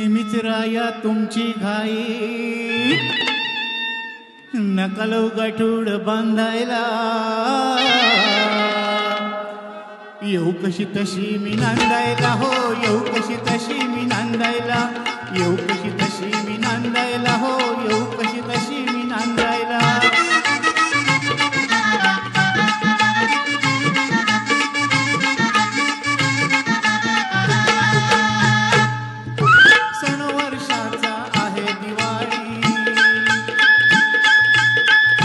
नेहमीच राया तुमची घाई, नका लव गाठूड बांधायला. येऊ कशी तशी मी नांदायला, हो येऊ कशी तशी मी नांदायला, येऊ कशी तशी मी नांदायला, हो येऊ कशी तशी मी नांदायला. सण वर्षाचा आहे दिवाळी,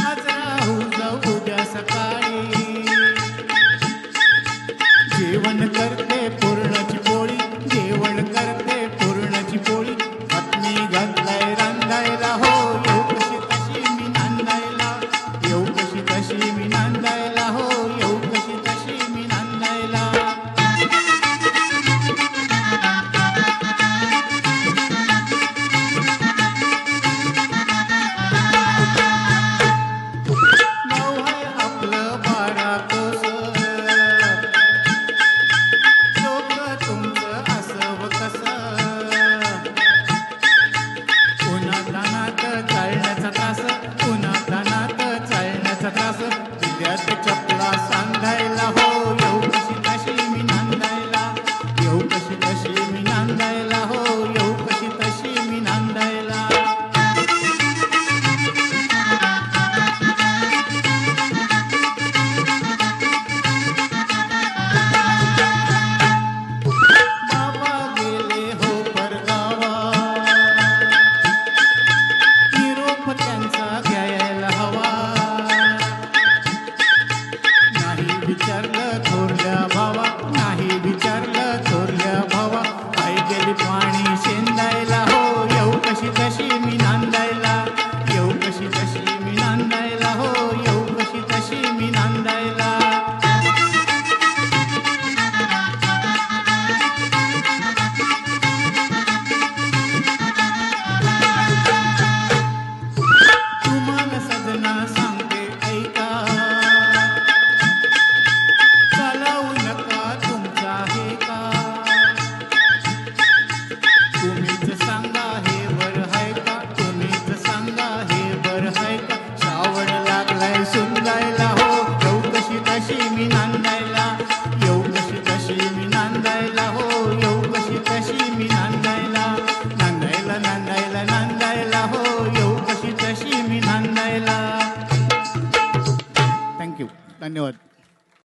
आज राहू जाऊ उद्या सकाळी. जेवण करते पुरणाची पोळी, जेवण करते पुरणाची पोळी, हातनी घातलाय रांधायला, हो येऊ कशी तशी मी नांदायला, येऊ कशी तशी मी नांदायला, हो येऊ कशी तशी मी नांदायला. नाव आहे आपलं 12 कोस, लोक तुमचं असं कसं. उन्हातानात चालण्याचा त्रास, उन्हातानात चालण्याचा त्रास, विद्यार्थी चपला सांगायला, हो येऊ कशी तशी मी नांदायला, येऊ कशी तशी मी नांदायला, हो येऊ कशी तशी मी नांदायला. बाबा गेले हो परगावा, निरोप त्यांचा घ्यायला हवा. नाही विचारलं थोरल्या भावा, नाही विचारलं थोरल्या भावा, आई गेली पाणी शेंदायला, हो येऊ कशी तशी मी नांदायला, येऊ कशी तशी मी नांदायला, हो येऊ कशी तशी मी नांदायला. तुम्हाला सजना सांगते ऐका, चालवू नका तुमचा हे का. तुम्हीच सांगा हे बर हाय का, तुम्हीच सांगा हे बर हाय का. श्रावण लागलाय सुंदायला, हो येऊ कशी तशी मी नांदायला, येऊ कशी तशी मी नांदायला, हो येऊ कशी तशी मी नांदायला. नांदायला नांदायला नांदायला, हो येऊ कशी तशी मी नांदायला. थँक्यू, धन्यवाद.